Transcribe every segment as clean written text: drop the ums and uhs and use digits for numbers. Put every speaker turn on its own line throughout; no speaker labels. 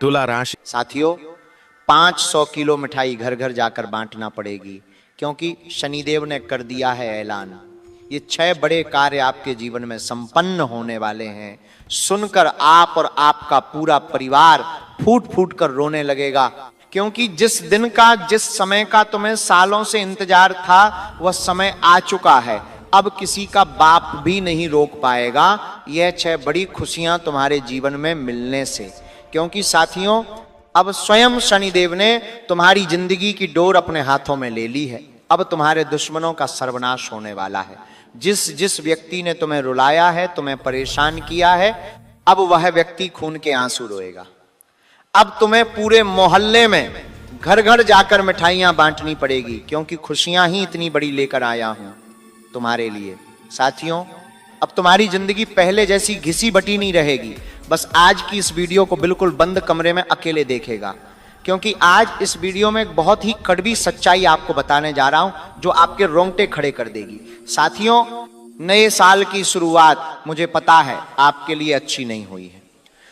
तुला राशि
साथियों, 500 किलो मिठाई घर घर जाकर बांटना पड़ेगी, क्योंकि शनिदेव ने कर दिया है ऐलान। ये 6 बड़े कार्य आपके जीवन में संपन्न होने वाले हैं। सुनकर आप और आपका पूरा परिवार फूट फूट कर रोने लगेगा, क्योंकि जिस दिन का, जिस समय का तुम्हें सालों से इंतजार था, वह समय आ चुका है। अब किसी का बाप भी नहीं रोक पाएगा यह 6 बड़ी खुशियां तुम्हारे जीवन में मिलने से। क्योंकि साथियों, अब स्वयं शनिदेव ने तुम्हारी जिंदगी की डोर अपने हाथों में ले ली है। अब तुम्हारे दुश्मनों का सर्वनाश होने वाला है। जिस जिस व्यक्ति ने तुम्हें रुलाया है, तुम्हें परेशान किया है, अब वह व्यक्ति खून के आंसू रोएगा। अब तुम्हें पूरे मोहल्ले में घर घर जाकर मिठाइयां बांटनी पड़ेगी, क्योंकि खुशियां ही इतनी बड़ी लेकर आया हूं तुम्हारे लिए। साथियों, अब तुम्हारी जिंदगी पहले जैसी घिसी बटी नहीं रहेगी। बस आज की इस वीडियो को बिल्कुल बंद कमरे में अकेले देखेगा, क्योंकि आज इस वीडियो में एक बहुत ही कड़वी सच्चाई आपको बताने जा रहा हूं, जो आपके रोंगटे खड़े कर देगी। साथियों, नए साल की शुरुआत मुझे पता है आपके लिए अच्छी नहीं हुई है।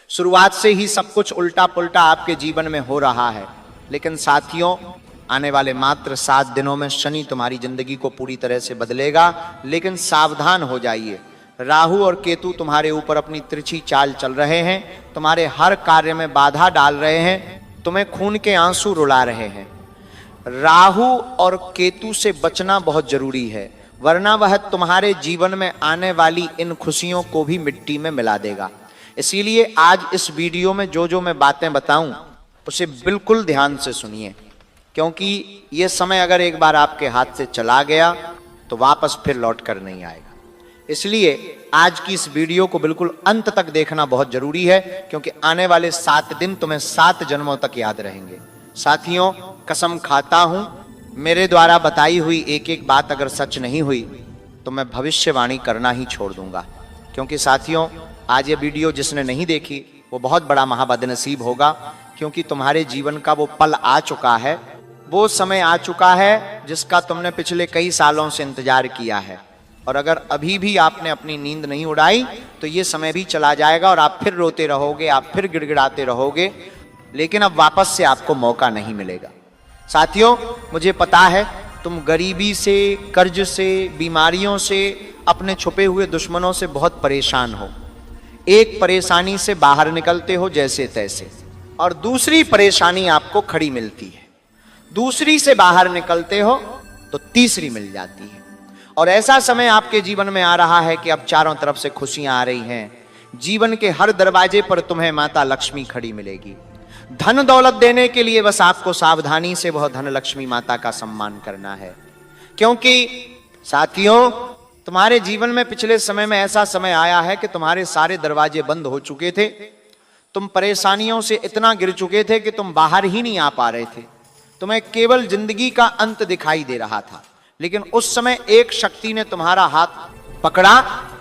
शुरुआत से ही सब कुछ उल्टा पुल्टा आपके जीवन में हो रहा है। लेकिन साथियों, आने वाले मात्र 7 दिनों में शनि तुम्हारी जिंदगी को पूरी तरह से बदलेगा। लेकिन सावधान हो जाइए, राहु और केतु तुम्हारे ऊपर अपनी तिरछी चाल चल रहे हैं, तुम्हारे हर कार्य में बाधा डाल रहे हैं, तुम्हें खून के आंसू रुला रहे हैं। राहु और केतु से बचना बहुत जरूरी है, वरना वह तुम्हारे जीवन में आने वाली इन खुशियों को भी मिट्टी में मिला देगा। इसीलिए आज इस वीडियो में जो जो मैं बातें बताऊं, उसे बिल्कुल ध्यान से सुनिए, क्योंकि यह समय अगर एक बार आपके हाथ से चला गया तो वापस फिर लौट कर नहीं आएगा। इसलिए आज की इस वीडियो को बिल्कुल अंत तक देखना बहुत जरूरी है, क्योंकि आने वाले 7 दिन तुम्हें 7 जन्मों तक याद रहेंगे। साथियों, कसम खाता हूं, मेरे द्वारा बताई हुई एक एक बात अगर सच नहीं हुई तो मैं भविष्यवाणी करना ही छोड़ दूंगा। क्योंकि साथियों, आज ये वीडियो जिसने नहीं देखी वो बहुत बड़ा महाबदनसीब होगा, क्योंकि तुम्हारे जीवन का वो पल आ चुका है, वो समय आ चुका है जिसका तुमने पिछले कई सालों से इंतजार किया है। और अगर अभी भी आपने अपनी नींद नहीं उड़ाई तो ये समय भी चला जाएगा और आप फिर रोते रहोगे, आप फिर गिड़गिड़ाते रहोगे, लेकिन अब वापस से आपको मौका नहीं मिलेगा। साथियों, मुझे पता है तुम गरीबी से, कर्ज से, बीमारियों से, अपने छुपे हुए दुश्मनों से बहुत परेशान हो। एक परेशानी से बाहर निकलते हो जैसे तैसे, और दूसरी परेशानी आपको खड़ी मिलती है। दूसरी से बाहर निकलते हो तो तीसरी मिल जाती है। और ऐसा समय आपके जीवन में आ रहा है कि अब चारों तरफ से खुशियां आ रही हैं। जीवन के हर दरवाजे पर तुम्हें माता लक्ष्मी खड़ी मिलेगी। धन दौलत देने के लिए बस आपको सावधानी से वह धन लक्ष्मी माता का सम्मान करना है। क्योंकि साथियों, तुम्हारे जीवन में पिछले समय में ऐसा समय आया है कि तुम्हारे सारे दरवाजे बंद हो चुके थे। तुम परेशानियों से इतना गिर चुके थे कि तुम बाहर ही नहीं आ पा रहे थे। तुम्हें केवल जिंदगी का अंत दिखाई दे रहा था। लेकिन उस समय एक शक्ति ने तुम्हारा हाथ पकड़ा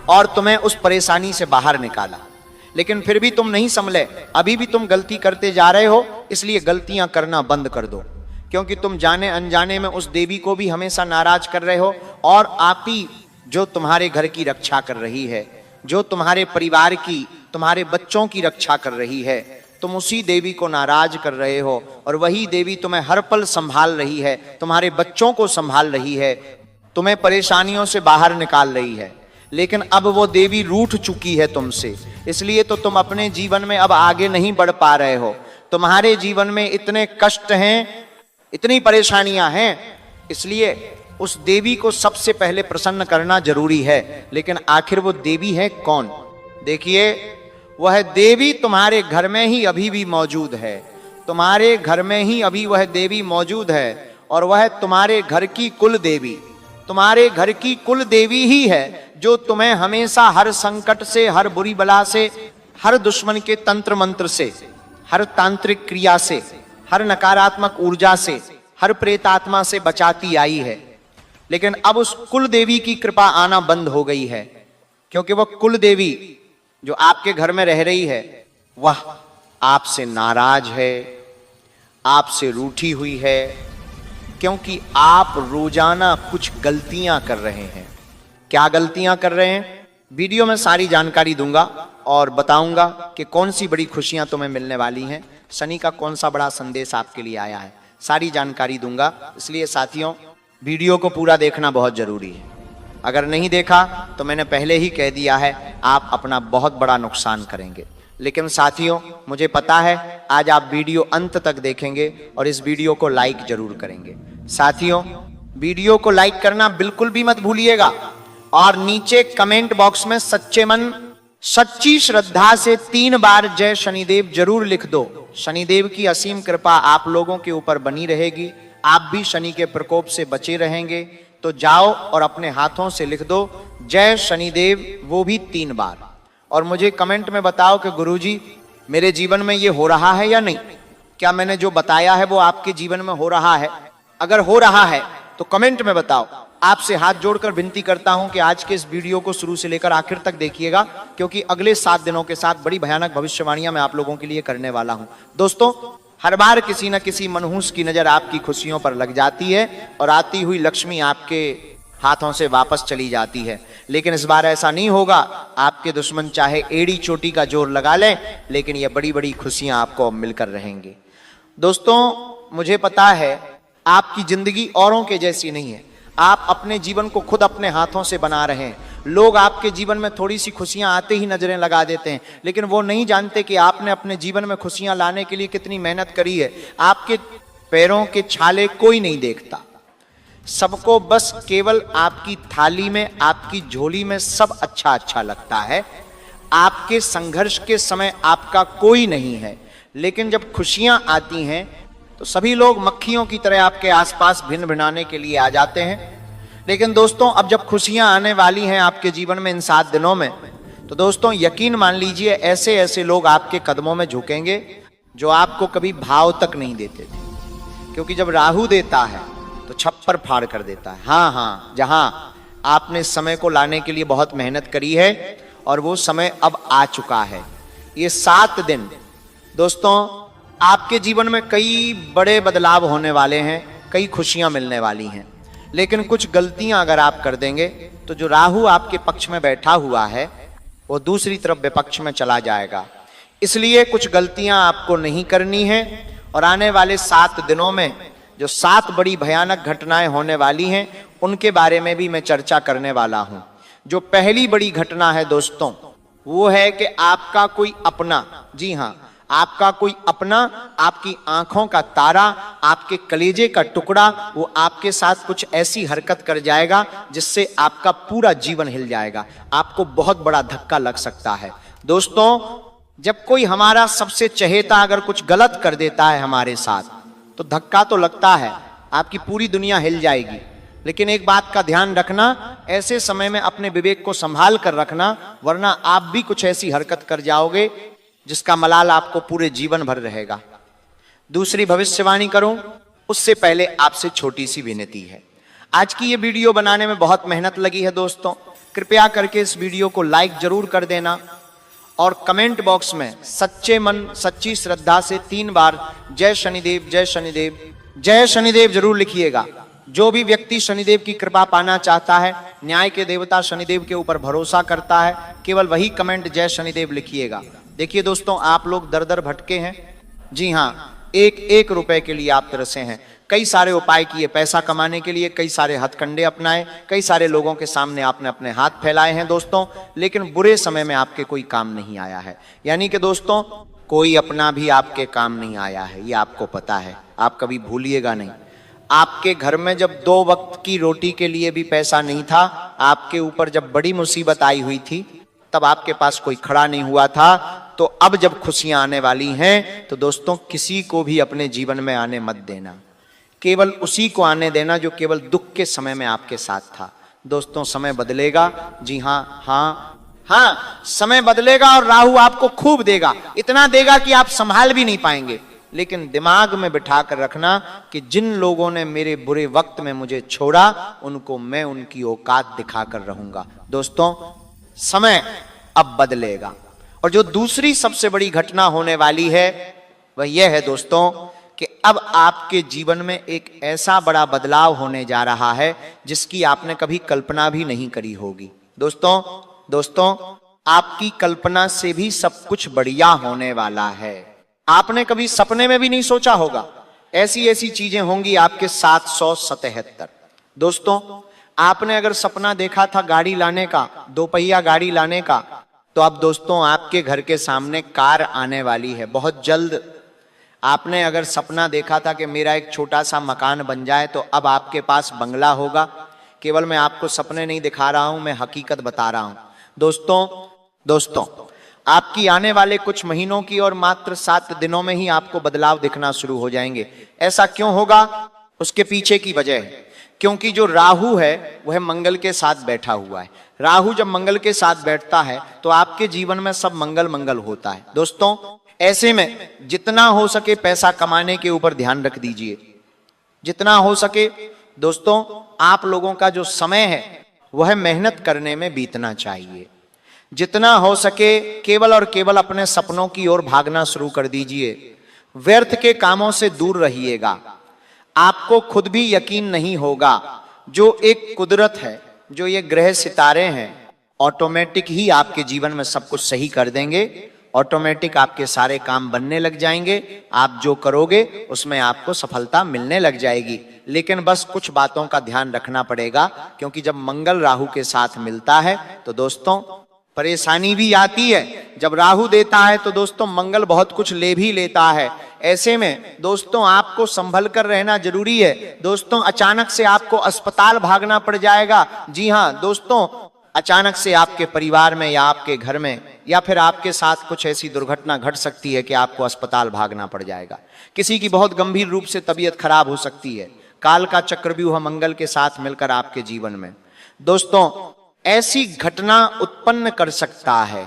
और तुम्हें उस परेशानी से बाहर निकाला। लेकिन फिर भी तुम नहीं संभले, अभी भी तुम गलती करते जा रहे हो। इसलिए गलतियां करना बंद कर दो, क्योंकि तुम जाने अनजाने में उस देवी को भी हमेशा नाराज कर रहे हो। और आप ही जो तुम्हारे घर की रक्षा कर रही है, जो तुम्हारे परिवार की, तुम्हारे बच्चों की रक्षा कर रही है, तुम उसी देवी को नाराज कर रहे हो। और वही देवी तुम्हें हर पल संभाल रही है, तुम्हारे बच्चों को संभाल रही है, तुम्हें परेशानियों से बाहर निकाल रही है। लेकिन अब वो देवी रूठ चुकी है तुमसे, इसलिए तो तुम अपने जीवन में अब आगे नहीं बढ़ पा रहे हो। तुम्हारे जीवन में इतने कष्ट हैं, इतनी परेशानियां हैं, इसलिए उस देवी को सबसे पहले प्रसन्न करना जरूरी है। लेकिन आखिर वो देवी है कौन? देखिए, वह देवी तुम्हारे घर में ही अभी भी मौजूद है। तुम्हारे घर में ही अभी वह देवी मौजूद है, और वह तुम्हारे घर की कुल देवी, तुम्हारे घर की कुल देवी ही है, जो तुम्हें हमेशा हर संकट से, हर बुरी बला से, हर दुश्मन के तंत्र मंत्र से, हर तांत्रिक क्रिया से, हर नकारात्मक ऊर्जा से, हर प्रेतात्मा से बचाती आई है। लेकिन अब उस कुल देवी की कृपा आना बंद हो गई है, क्योंकि वह कुल देवी जो आपके घर में रह रही है, वह आपसे नाराज है, आपसे रूठी हुई है, क्योंकि आप रोजाना कुछ गलतियां कर रहे हैं। क्या गलतियां कर रहे हैं? वीडियो में सारी जानकारी दूंगा, और बताऊंगा कि कौन सी बड़ी खुशियां तुम्हें मिलने वाली हैं, शनि का कौन सा बड़ा संदेश आपके लिए आया है, सारी जानकारी दूंगा। इसलिए साथियों वीडियो को पूरा देखना बहुत जरूरी है। अगर नहीं देखा तो मैंने पहले ही कह दिया है आप अपना बहुत बड़ा नुकसान करेंगे। लेकिन साथियों मुझे पता है आज आप वीडियो अंत तक देखेंगे और इस वीडियो को लाइक जरूर करेंगे। साथियों वीडियो को लाइक करना बिल्कुल भी मत भूलिएगा और नीचे कमेंट बॉक्स में सच्चे मन सच्ची श्रद्धा से 3 बार जय शनिदेव जरूर लिख दो। शनिदेव की असीम कृपा आप लोगों के ऊपर बनी रहेगी, आप भी शनि के प्रकोप से बचे रहेंगे। तो जाओ और अपने हाथों से लिख दो जय शनिदेव, वो भी 3 बार, और मुझे कमेंट में बताओ कि गुरुजी मेरे जीवन में ये हो रहा है या नहीं, क्या मैंने जो बताया है वो आपके जीवन में हो रहा है। अगर हो रहा है तो कमेंट में बताओ। आपसे हाथ जोड़कर विनती करता हूं कि आज के इस वीडियो को शुरू से लेकर आखिर तक देखिएगा, क्योंकि अगले 7 दिनों के साथ बड़ी भयानक भविष्यवाणियां मैं आप लोगों के लिए करने वाला हूं। दोस्तों हर बार किसी न किसी मनहूस की नजर आपकी खुशियों पर लग जाती है और आती हुई लक्ष्मी आपके हाथों से वापस चली जाती है, लेकिन इस बार ऐसा नहीं होगा। आपके दुश्मन चाहे एड़ी चोटी का जोर लगा लें, लेकिन ये बड़ी बड़ी खुशियां आपको मिलकर रहेंगी। दोस्तों मुझे पता है आपकी जिंदगी औरों के जैसी नहीं है, आप अपने जीवन को खुद अपने हाथों से बना रहे हैं। लोग आपके जीवन में थोड़ी सी खुशियां आते ही नजरें लगा देते हैं, लेकिन वो नहीं जानते कि आपने अपने जीवन में खुशियां लाने के लिए कितनी मेहनत करी है। आपके पैरों के छाले कोई नहीं देखता, सबको बस केवल आपकी थाली में, आपकी झोली में सब अच्छा अच्छा लगता है। आपके संघर्ष के समय आपका कोई नहीं है, लेकिन जब खुशियां आती हैं तो सभी लोग मक्खियों की तरह आपके आसपास भिन भिनाने के लिए आ जाते हैं। लेकिन दोस्तों अब जब खुशियां आने वाली हैं आपके जीवन में इन 7 दिनों में, तो दोस्तों यकीन मान लीजिए ऐसे ऐसे लोग आपके कदमों में झुकेंगे जो आपको कभी भाव तक नहीं देते थे। क्योंकि जब राहु देता है तो छप्पर फाड़ कर देता है। हाँ, जहां आपने समय को लाने के लिए बहुत मेहनत करी है और वो समय अब आ चुका है। ये 7 दिन दोस्तों आपके जीवन में कई बड़े बदलाव होने वाले हैं, कई खुशियां मिलने वाली हैं। लेकिन कुछ गलतियां अगर आप कर देंगे तो जो राहु आपके पक्ष में बैठा हुआ है वो दूसरी तरफ विपक्ष में चला जाएगा। इसलिए कुछ गलतियां आपको नहीं करनी है और आने वाले 7 दिनों में जो 7 बड़ी भयानक घटनाएं होने वाली हैं उनके बारे में भी मैं चर्चा करने वाला हूं। जो पहली बड़ी घटना है दोस्तों वो है कि आपका कोई अपना, जी हां, आपका कोई अपना, आपकी आंखों का तारा, आपके कलेजे का टुकड़ा, वो आपके साथ कुछ ऐसी हरकत कर जाएगा जिससे आपका पूरा जीवन हिल जाएगा। आपको बहुत बड़ा धक्का लग सकता है। दोस्तों जब कोई हमारा सबसे चहेता अगर कुछ गलत कर देता है हमारे साथ तो धक्का तो लगता है, आपकी पूरी दुनिया हिल जाएगी। लेकिन एक बात का ध्यान रखना, ऐसे समय में अपने विवेक को संभाल कर रखना, वरना आप भी कुछ ऐसी हरकत कर जाओगे जिसका मलाल आपको पूरे जीवन भर रहेगा। दूसरी भविष्यवाणी करूं उससे पहले आपसे छोटी सी विनती है। आज की ये वीडियो बनाने में बहुत मेहनत लगी है दोस्तों, कृपया करके इस वीडियो को लाइक जरूर कर देना और कमेंट बॉक्स में सच्चे मन सच्ची श्रद्धा से 3 बार जय शनिदेव जय शनिदेव जय शनिदेव जरूर लिखिएगा। जो भी व्यक्ति शनिदेव की कृपा पाना चाहता है, न्याय के देवता शनिदेव के ऊपर भरोसा करता है, केवल वही कमेंट जय शनिदेव लिखिएगा। देखिए दोस्तों आप लोग दर दर भटके हैं, जी हाँ, एक रुपए के लिए आप तरसे हैं। कई सारे उपाय किए पैसा कमाने के लिए, कई सारे हथकंडे अपनाए, कई सारे लोगों के सामने आपने अपने हाथ फैलाए हैं दोस्तों, लेकिन बुरे समय में आपके कोई काम नहीं आया है। यानी कि दोस्तों कोई अपना भी आपके काम नहीं आया है, ये आपको पता है, आप कभी भूलिएगा नहीं। आपके घर में जब 2 वक्त की रोटी के लिए भी पैसा नहीं था, आपके ऊपर जब बड़ी मुसीबत आई हुई थी तब आपके पास कोई खड़ा नहीं हुआ था। तो अब जब खुशियां आने वाली हैं तो दोस्तों किसी को भी अपने जीवन में आने मत देना, केवल उसी को आने देना जो केवल दुख के समय में आपके साथ था। दोस्तों समय बदलेगा, जी हाँ, समय बदलेगा और राहु आपको खूब देगा, इतना देगा कि आप संभाल भी नहीं पाएंगे। लेकिन दिमाग में बिठा कर रखना कि जिन लोगों ने मेरे बुरे वक्त में मुझे छोड़ा उनको मैं उनकी औकात दिखाकर रहूंगा। दोस्तों समय अब बदलेगा। और जो दूसरी सबसे बड़ी घटना होने वाली है वह यह है दोस्तों कि अब आपके जीवन में एक ऐसा बड़ा बदलाव होने जा रहा है जिसकी आपने कभी कल्पना भी नहीं करी होगी। दोस्तों आपकी कल्पना से भी सब कुछ बढ़िया होने वाला है। आपने कभी सपने में भी नहीं सोचा होगा, ऐसी ऐसी चीजें होंगी आपके 777। दोस्तों, आपने अगर सपना देखा था गाड़ी लाने का, 2 पहिया गाड़ी लाने का, तो अब दोस्तों आपके घर के सामने कार आने वाली है बहुत जल्द। आपने अगर सपना देखा था कि मेरा एक छोटा सा मकान बन जाए, तो अब आपके पास बंगला होगा। केवल मैं आपको सपने नहीं दिखा रहा हूं, मैं हकीकत बता रहा हूं। दोस्तों, आपकी आने वाले कुछ महीनों की और मात्र 7 दिनों में ही आपको बदलाव दिखना शुरू हो जाएंगे। ऐसा क्यों होगा? उसके पीछे की वजह है क्योंकि जो राहु है वह मंगल के साथ बैठा हुआ है। राहु जब मंगल के साथ बैठता है तो आपके जीवन में सब मंगल मंगल होता है। दोस्तों, ऐसे में जितना हो सके पैसा कमाने के ऊपर ध्यान रख दीजिए। जितना हो सके दोस्तों, आप लोगों का जो समय है वह मेहनत करने में बीतना चाहिए। जितना हो सके केवल और केवल अपने सपनों की ओर भागना शुरू कर दीजिए। व्यर्थ के कामों से दूर रहिएगा। आपको खुद भी यकीन नहीं होगा, जो एक कुदरत है, जो ये ग्रह सितारे हैं, ऑटोमेटिक ही आपके जीवन में सब कुछ सही कर देंगे। ऑटोमेटिक आपके सारे काम बनने लग जाएंगे। आप जो करोगे उसमें आपको सफलता मिलने लग जाएगी। लेकिन बस कुछ बातों का ध्यान रखना पड़ेगा, क्योंकि जब मंगल राहु के साथ मिलता है तो दोस्तों परेशानी भी आती है। जब राहु देता है तो दोस्तों मंगल बहुत कुछ ले भी लेता है। ऐसे में दोस्तों आपको संभल कर रहना जरूरी है। दोस्तों, अचानक से आपको अस्पताल भागना पड़ जाएगा। जी हां दोस्तों, अचानक से आपके परिवार में या आपके घर में या फिर आपके साथ कुछ ऐसी दुर्घटना घट सकती है कि आपको अस्पताल भागना पड़ जाएगा। किसी की बहुत गंभीर रूप से तबीयत खराब हो सकती है। काल का चक्रव्यूह मंगल के साथ मिलकर आपके जीवन में दोस्तों ऐसी घटना उत्पन्न कर सकता है।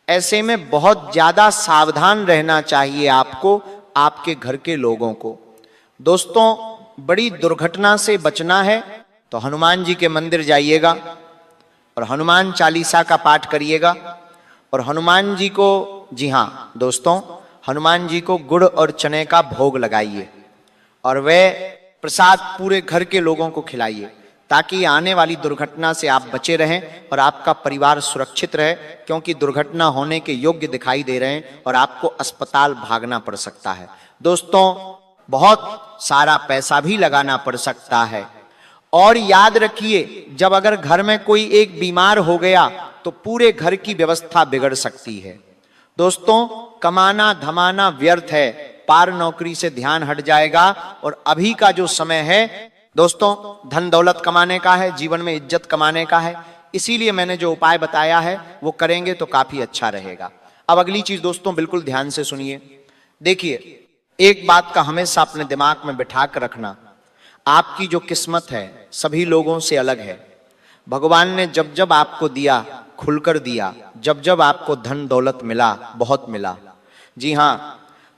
ऐसे में बहुत ज्यादा सावधान रहना चाहिए आपको, आपके घर के लोगों को। दोस्तों, बड़ी दुर्घटना से बचना है तो हनुमान जी के मंदिर जाइएगा और हनुमान चालीसा का पाठ करिएगा। और हनुमान जी को, जी हां दोस्तों, हनुमान जी को गुड़ और चने का भोग लगाइए और वह प्रसाद पूरे घर के लोगों को खिलाइए, ताकि आने वाली दुर्घटना से आप बचे रहें और आपका परिवार सुरक्षित रहे। क्योंकि दुर्घटना होने के योग्य दिखाई दे रहे हैं और आपको अस्पताल भागना पड़ सकता है। दोस्तों, बहुत सारा पैसा भी लगाना पड़ सकता है। और याद रखिए, जब अगर घर में कोई एक बीमार हो गया तो पूरे घर की व्यवस्था बिगड़ सकती है। दोस्तों, कमाना धमाना व्यर्थ है, पार नौकरी से ध्यान हट जाएगा। और अभी का जो समय है दोस्तों, धन दौलत कमाने का है, जीवन में इज्जत कमाने का है। इसीलिए मैंने जो उपाय बताया है वो करेंगे तो काफी अच्छा रहेगा। अब अगली चीज दोस्तों बिल्कुल ध्यान से सुनिए। देखिए, एक बात का हमेशा अपने दिमाग में बिठा कर रखना, आपकी जो किस्मत है सभी लोगों से अलग है। भगवान ने जब जब आपको दिया खुलकर दिया, जब जब आपको धन दौलत मिला बहुत मिला। जी हां,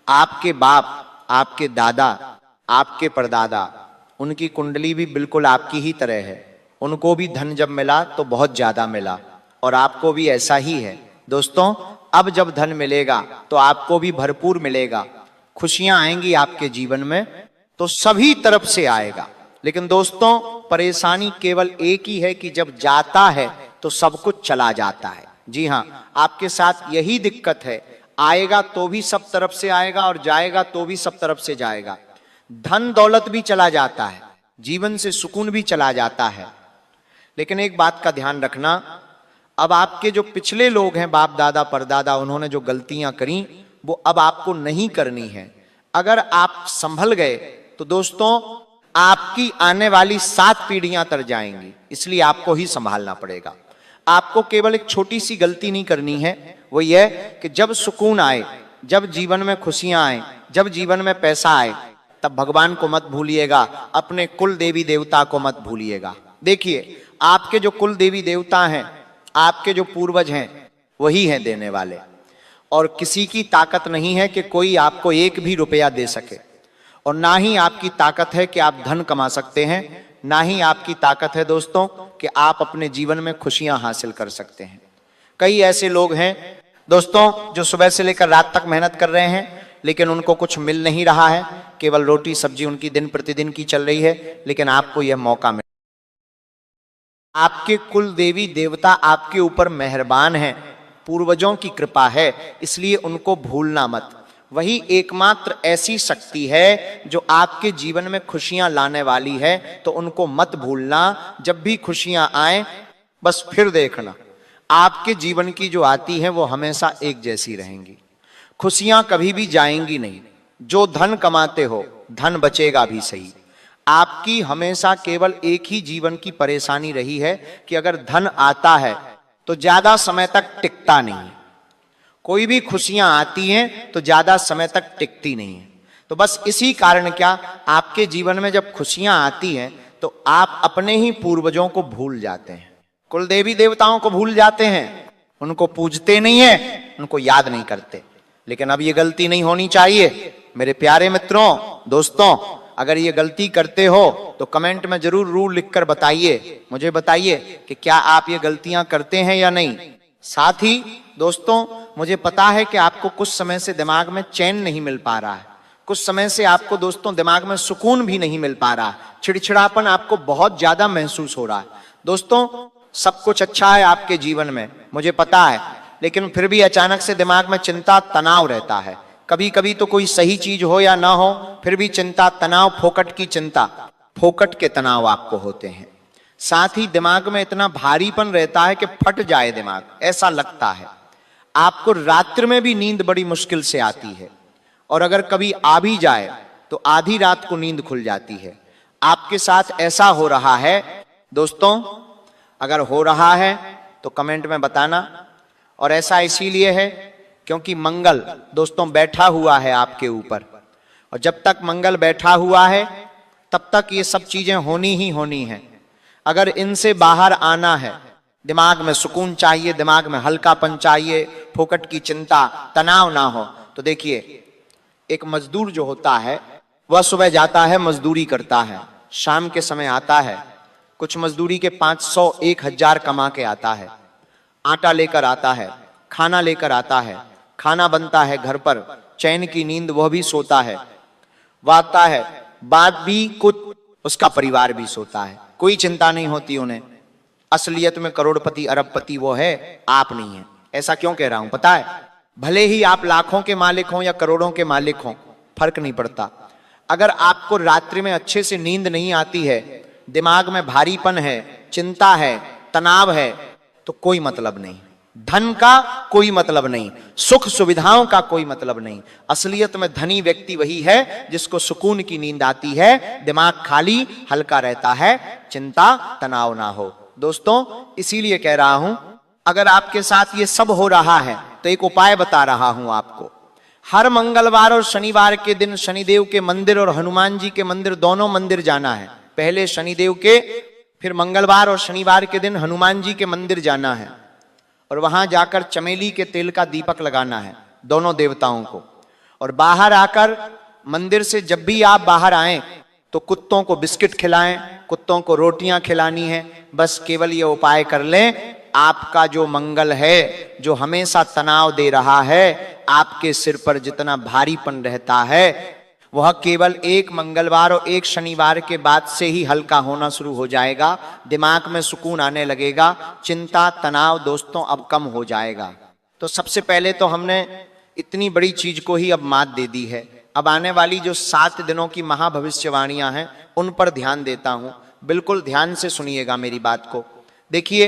आपके बाप, आपके दादा, आपके परदादा, उनकी कुंडली भी बिल्कुल आपकी ही तरह है। उनको भी धन जब मिला तो बहुत ज्यादा मिला और आपको भी ऐसा ही है। दोस्तों, अब जब धन मिलेगा तो आपको भी भरपूर मिलेगा। खुशियां आएंगी आपके जीवन में तो सभी तरफ से आएगा। लेकिन दोस्तों, परेशानी केवल एक ही है कि जब जाता है तो सब कुछ चला जाता है। जी हां, आपके साथ यही दिक्कत है। आएगा तो भी सब तरफ से आएगा और जाएगा तो भी सब तरफ से जाएगा। धन दौलत भी चला जाता है, जीवन से सुकून भी चला जाता है। लेकिन एक बात का ध्यान रखना, अब आपके जो पिछले लोग हैं, बाप दादा परदादा, उन्होंने जो गलतियां करी वो अब आपको नहीं करनी है। अगर आप संभल गए तो दोस्तों आपकी आने वाली 7 पीढ़ियां तर जाएंगी। इसलिए आपको ही संभालना पड़ेगा। आपको केवल एक छोटी सी गलती नहीं करनी है, वो यह कि जब सुकून आए, जब जीवन में खुशियां आए, जब जीवन में पैसा आए, तब भगवान को मत भूलिएगा, अपने कुल देवी देवता को मत भूलिएगा। देखिए, आपके जो कुल देवी देवता हैं, आपके जो पूर्वज हैं, वही हैं देने वाले। और किसी की ताकत नहीं है कि कोई आपको एक भी रुपया दे सके। और ना ही आपकी ताकत है कि आप धन कमा सकते हैं, ना ही आपकी ताकत है दोस्तों कि आप अपने जीवन में खुशियां हासिल कर सकते हैं। कई ऐसे लोग हैं दोस्तों जो सुबह से लेकर रात तक मेहनत कर रहे हैं, लेकिन उनको कुछ मिल नहीं रहा है। केवल रोटी सब्जी उनकी दिन प्रतिदिन की चल रही है। लेकिन आपको यह मौका मिला, आपके कुल देवी देवता आपके ऊपर मेहरबान हैं पूर्वजों की कृपा है, इसलिए उनको भूलना मत। वही एकमात्र ऐसी शक्ति है जो आपके जीवन में खुशियां लाने वाली है, तो उनको मत भूलना। जब भी खुशियां आए बस फिर देखना, आपके जीवन की जो आती है वो हमेशा एक जैसी रहेंगी। खुशियां कभी भी जाएंगी नहीं। जो धन कमाते हो, धन बचेगा भी सही। आपकी हमेशा केवल एक ही जीवन की परेशानी रही है कि अगर धन आता है तो ज्यादा समय तक टिकता नहीं है। कोई भी खुशियां आती हैं तो ज्यादा समय तक टिकती नहीं है। तो बस इसी कारण क्या, आपके जीवन में जब खुशियां आती हैं तो आप अपने ही पूर्वजों को भूल जाते हैं, कुल देवी देवताओं को भूल जाते हैं, उनको पूजते नहीं है, उनको याद नहीं करते। लेकिन अब ये गलती नहीं होनी चाहिए। मेरे प्यारे मित्रों, दोस्तों, अगर ये गलती करते हो तो कमेंट में जरूर रूल लिखकर बताइए, मुझे बताइए कि क्या आप ये गलतियां करते हैं या नहीं। साथ ही दोस्तों, मुझे पता है कि आपको कुछ समय से दिमाग में चैन नहीं मिल पा रहा है, कुछ समय से आपको दोस्तों दिमाग में सुकून भी नहीं मिल पा रहा, चिड़चिड़ापन आपको बहुत ज्यादा महसूस हो रहा है। दोस्तों, सब कुछ अच्छा है आपके जीवन में, मुझे पता है, लेकिन फिर भी अचानक से दिमाग में चिंता तनाव रहता है। कभी कभी तो कोई सही चीज हो या ना हो, फिर भी चिंता तनाव, फोकट की चिंता, फोकट के तनाव आपको होते हैं। साथ ही दिमाग में इतना भारीपन रहता है कि फट जाए दिमाग, ऐसा लगता है। आपको रात्रि में भी नींद बड़ी मुश्किल से आती है, और अगर कभी आ भी जाए तो आधी रात को नींद खुल जाती है। आपके साथ ऐसा हो रहा है दोस्तों? अगर हो रहा है तो कमेंट में बताना। और ऐसा इसीलिए है क्योंकि मंगल दोस्तों बैठा हुआ है आपके ऊपर, और जब तक मंगल बैठा हुआ है तब तक ये सब चीजें होनी ही होनी है। अगर इनसे बाहर आना है, दिमाग में सुकून चाहिए, दिमाग में हल्कापन चाहिए, फोकट की चिंता, तनाव ना हो, तो देखिए, एक मजदूर जो होता है वह सुबह जाता है, मजदूरी करता है, शाम के समय आता है, कुछ मजदूरी के 500 1000 कमा के आता है, आटा लेकर आता है, खाना लेकर आता है, खाना बनता है घर पर, चैन की नींद वह भी सोता है, वह आता है, बाद भी कुछ उसका परिवार भी सोता है, कोई चिंता नहीं होती उन्हें। असलियत में करोड़पति अरबपति वो है, आप नहीं है। ऐसा क्यों कह रहा हूं पता है? भले ही आप लाखों के मालिक हों या करोड़ों के मालिक हों, फर्क नहीं पड़ता। अगर आपको रात्रि में अच्छे से नींद नहीं आती है, दिमाग में भारीपन है, चिंता है, तनाव है, तो कोई मतलब नहीं। धन का कोई मतलब नहीं, सुख सुविधाओं का कोई मतलब नहीं। असलियत में धनी व्यक्ति वही है जिसको सुकून की नींद आती है, दिमाग खाली हल्का रहता है, चिंता तनाव ना हो। दोस्तों, इसीलिए कह रहा हूं, अगर आपके साथ ये सब हो रहा है तो एक उपाय बता रहा हूं आपको। हर मंगलवार और शनिवार के दिन शनिदेव के मंदिर और हनुमान जी के मंदिर, दोनों मंदिर जाना है। पहले शनिदेव के, फिर मंगलवार और शनिवार के दिन हनुमान जी के मंदिर जाना है, और वहां जाकर चमेली के तेल का दीपक लगाना है दोनों देवताओं को। और बाहर आकर मंदिर से जब भी आप बाहर आएं तो कुत्तों को बिस्किट खिलाएं, कुत्तों को रोटियां खिलानी है। बस केवल ये उपाय कर लें, आपका जो मंगल है, जो हमेशा तनाव दे रहा है, आपके सिर पर जितना भारीपन रहता है, वह केवल एक मंगलवार और एक शनिवार के बाद से ही हल्का होना शुरू हो जाएगा। दिमाग में सुकून आने लगेगा, चिंता तनाव दोस्तों अब कम हो जाएगा। तो सबसे पहले तो हमने इतनी बड़ी चीज को ही अब मात दे दी है। अब आने वाली जो 7 दिनों की महाभविष्यवाणियां हैं उन पर ध्यान देता हूं, बिल्कुल ध्यान से सुनिएगा मेरी बात को। देखिए,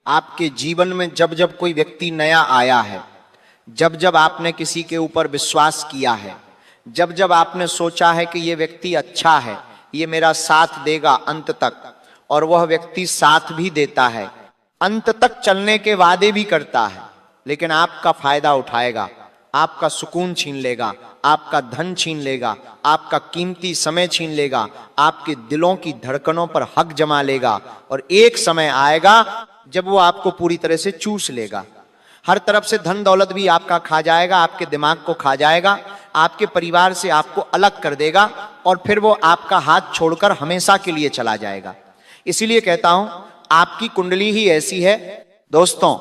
आपके जीवन में जब जब कोई व्यक्ति नया आया है, जब जब आपने किसी के ऊपर विश्वास किया है, जब जब आपने सोचा है कि ये व्यक्ति अच्छा है, ये मेरा साथ देगा अंत तक, और वह व्यक्ति साथ भी देता है, अंत तक चलने के वादे भी करता है, लेकिन आपका फायदा उठाएगा, आपका सुकून छीन लेगा, आपका धन छीन लेगा, आपका कीमती समय छीन लेगा, आपके दिलों की धड़कनों पर हक जमा लेगा, और एक समय आएगा जब वो आपको पूरी तरह से चूस लेगा। हर तरफ से धन दौलत भी आपका खा जाएगा, आपके दिमाग को खा जाएगा, आपके परिवार से आपको अलग कर देगा, और फिर वो आपका हाथ छोड़कर हमेशा के लिए चला जाएगा। इसीलिए कहता हूं, आपकी कुंडली ही ऐसी है दोस्तों,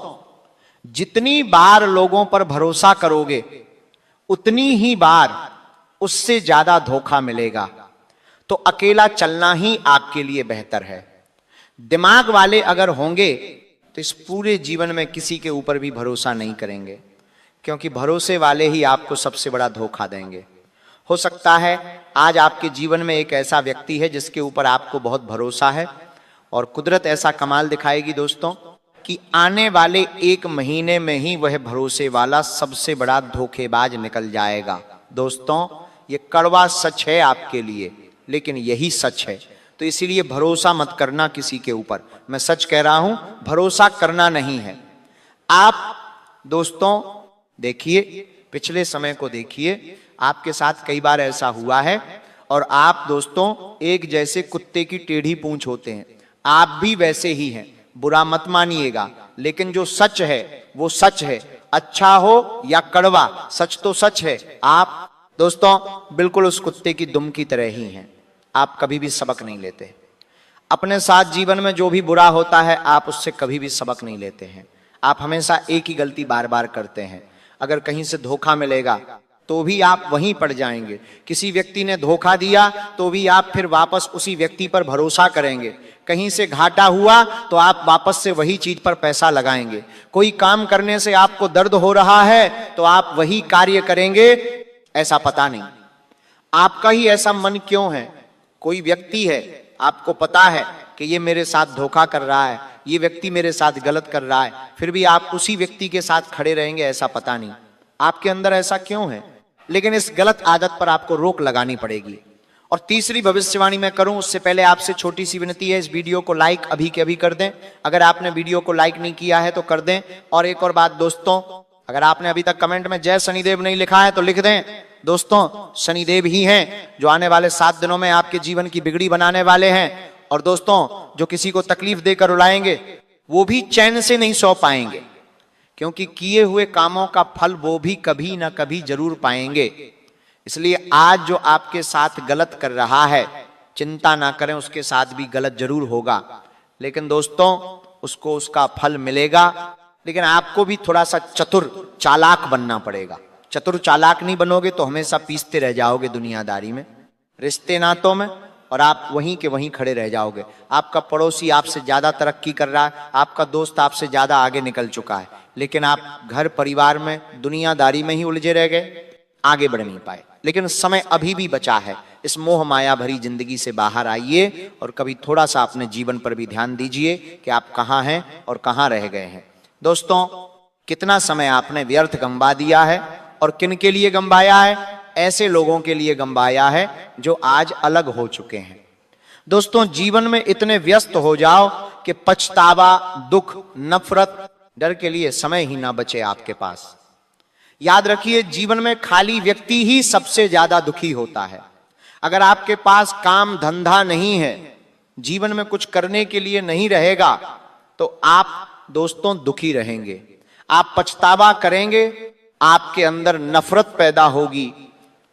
जितनी बार लोगों पर भरोसा करोगे उतनी ही बार उससे ज्यादा धोखा मिलेगा। तो अकेला चलना ही आपके लिए बेहतर है। दिमाग वाले अगर होंगे तो इस पूरे जीवन में किसी के ऊपर भी भरोसा नहीं करेंगे, क्योंकि भरोसे वाले ही आपको सबसे बड़ा धोखा देंगे। हो सकता है आज आपके जीवन में एक ऐसा व्यक्ति है जिसके ऊपर आपको बहुत भरोसा है, और कुदरत ऐसा कमाल दिखाएगी दोस्तों कि आने वाले 1 महीने में ही वह भरोसे वाला सबसे बड़ा धोखेबाज निकल जाएगा। दोस्तों, ये कड़वा सच है आपके लिए, लेकिन यही सच है। तो इसीलिए भरोसा मत करना किसी के ऊपर। मैं सच कह रहा हूं, भरोसा करना नहीं है। आप दोस्तों देखिए, पिछले समय को देखिए, आपके साथ कई बार ऐसा हुआ है, और आप दोस्तों एक जैसे कुत्ते की टेढ़ी पूंछ होते हैं, आप भी वैसे ही हैं। बुरा मत मानिएगा, लेकिन जो सच है वो सच है, अच्छा हो या कड़वा, सच तो सच है। आप दोस्तों बिल्कुल उस कुत्ते की दुम की तरह ही हैं, आप कभी भी सबक नहीं लेते। अपने साथ जीवन में जो भी बुरा होता है आप उससे कभी भी सबक नहीं लेते हैं। आप हमेशा एक ही गलती बार बार करते हैं। अगर कहीं से धोखा मिलेगा तो भी आप वहीं पड़ जाएंगे। किसी व्यक्ति ने धोखा दिया तो भी आप फिर वापस उसी व्यक्ति पर भरोसा करेंगे। कहीं से घाटा हुआ तो आप वापस से वही चीज पर पैसा लगाएंगे। कोई काम करने से आपको दर्द हो रहा है तो आप वही कार्य करेंगे। ऐसा पता नहीं आपका ही ऐसा मन क्यों है। कोई व्यक्ति है, आपको पता है कि ये मेरे साथ धोखा कर रहा है, ये व्यक्ति मेरे साथ गलत कर रहा है, फिर भी आप उसी व्यक्ति के साथ खड़े रहेंगे। ऐसा पता नहीं आपके अंदर ऐसा क्यों है, लेकिन इस गलत आदत पर आपको रोक लगानी पड़ेगी। और तीसरी भविष्यवाणी मैं करूं उससे पहले आपसे छोटी सी विनती है, इस वीडियो को लाइक अभी के अभी कर दें। अगर आपने वीडियो को लाइक नहीं किया है तो कर दें। और एक और बात दोस्तों, अगर आपने अभी तक कमेंट में जय शनिदेव नहीं लिखा है तो लिख दें। दोस्तों, शनिदेव ही हैं जो आने वाले 7 दिनों में आपके जीवन की बिगड़ी बनाने वाले हैं। और दोस्तों, जो किसी को तकलीफ देकर रुलाएंगे वो भी चैन से नहीं सो पाएंगे, क्योंकि किए हुए कामों का फल वो भी कभी ना कभी जरूर पाएंगे। इसलिए आज जो आपके साथ गलत कर रहा है, चिंता ना करें, उसके साथ भी गलत जरूर होगा, लेकिन दोस्तों उसको उसका फल मिलेगा। लेकिन आपको भी थोड़ा सा चतुर चालाक बनना पड़ेगा। चतुर चालाक नहीं बनोगे तो हमेशा पीसते रह जाओगे दुनियादारी में, रिश्ते नातों में, और आप वहीं के वहीं खड़े रह जाओगे। आपका पड़ोसी आपसे ज्यादा तरक्की कर रहा है, आपका दोस्त आपसे ज्यादा आगे निकल चुका है, लेकिन आप घर परिवार में दुनियादारी में ही उलझे रह गए, आगे बढ़ नहीं पाए। लेकिन समय अभी भी बचा है। इस मोह माया भरी जिंदगी से बाहर आइए और कभी थोड़ा सा अपने जीवन पर भी ध्यान दीजिए कि आप कहाँ हैं और कहाँ रह गए हैं। दोस्तों, कितना समय आपने व्यर्थ गंवा दिया है, और किन के लिए गंवाया है? ऐसे लोगों के लिए गंवाया है जो आज अलग हो चुके हैं। दोस्तों, जीवन में इतने व्यस्त हो जाओ कि पछतावा, दुख, नफरत, डर के लिए समय ही ना बचे आपके पास। याद रखिए, जीवन में खाली व्यक्ति ही सबसे ज्यादा दुखी होता है। अगर आपके पास काम धंधा नहीं है, जीवन में कुछ करने के लिए नहीं रहेगा, तो आप दोस्तों दुखी रहेंगे, आप पछतावा करेंगे, आपके अंदर नफरत पैदा होगी,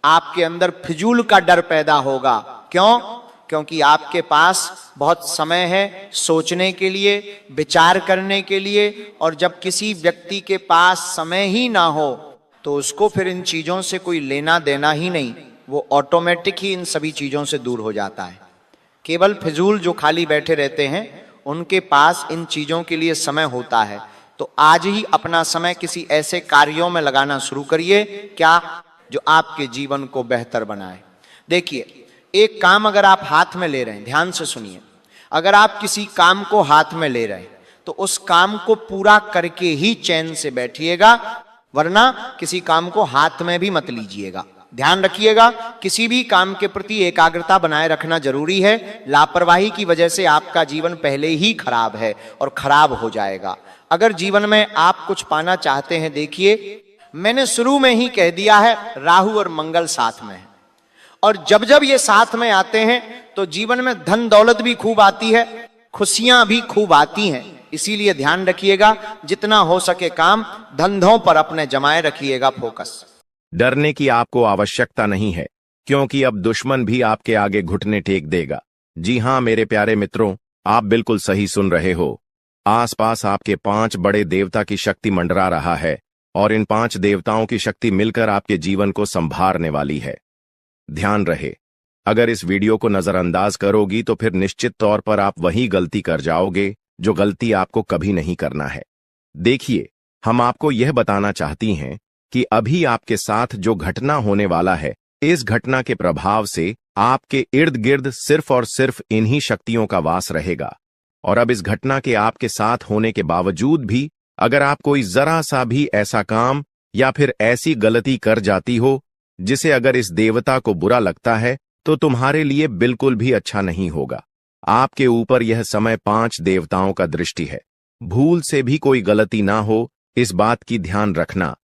आपके अंदर फिजूल का डर पैदा होगा। क्यों? क्योंकि आपके पास बहुत समय है सोचने के लिए, विचार करने के लिए, और जब किसी व्यक्ति के पास समय ही ना हो तो उसको फिर इन चीजों से कोई लेना देना ही नहीं, वो ऑटोमेटिक ही इन सभी चीजों से दूर हो जाता है। केवल फिजूल जो खाली बैठे रहते हैं उनके पास इन चीजों के लिए समय होता है। तो आज ही अपना समय किसी ऐसे कार्यों में लगाना शुरू करिए, क्या, जो आपके जीवन को बेहतर बनाए। देखिए, एक काम अगर आप हाथ में ले रहे हैं, ध्यान से सुनिए, अगर आप किसी काम को हाथ में ले रहे हैं तो उस काम को पूरा करके ही चैन से बैठिएगा, वरना किसी काम को हाथ में भी मत लीजिएगा। ध्यान रखिएगा, किसी भी काम के प्रति एकाग्रता बनाए रखना जरूरी है। लापरवाही की वजह से आपका जीवन पहले ही खराब है और खराब हो जाएगा। अगर जीवन में आप कुछ पाना चाहते हैं, देखिए मैंने शुरू में ही कह दिया है, राहु और मंगल साथ में है, और जब जब ये साथ में आते हैं तो जीवन में धन दौलत भी खूब आती है, खुशियां भी खूब आती हैं। इसीलिए ध्यान रखिएगा, जितना हो सके काम धंधों पर अपने जमाए रखिएगा फोकस।
डरने की आपको आवश्यकता नहीं है, क्योंकि अब दुश्मन भी आपके आगे घुटने टेक देगा। जी हां मेरे प्यारे मित्रों, आप बिल्कुल सही सुन रहे हो। आसपास आपके 5 बड़े देवता की शक्ति मंडरा रहा है, और इन 5 देवताओं की शक्ति मिलकर आपके जीवन को संभारने वाली है। ध्यान रहे, अगर इस वीडियो को नजरअंदाज करोगी तो फिर निश्चित तौर पर आप वही गलती कर जाओगे जो गलती आपको कभी नहीं करना है। देखिए, हम आपको यह बताना चाहती हैं कि अभी आपके साथ जो घटना होने वाला है, इस घटना के प्रभाव से आपके इर्द गिर्द सिर्फ और सिर्फ इन्हीं शक्तियों का वास रहेगा। और अब इस घटना के आपके साथ होने के बावजूद भी अगर आप कोई जरा सा भी ऐसा काम या फिर ऐसी गलती कर जाती हो जिसे अगर इस देवता को बुरा लगता है, तो तुम्हारे लिए बिल्कुल भी अच्छा नहीं होगा। आपके ऊपर यह समय 5 देवताओं का दृष्टि है। भूल से भी कोई गलती ना हो, इस बात की ध्यान रखना।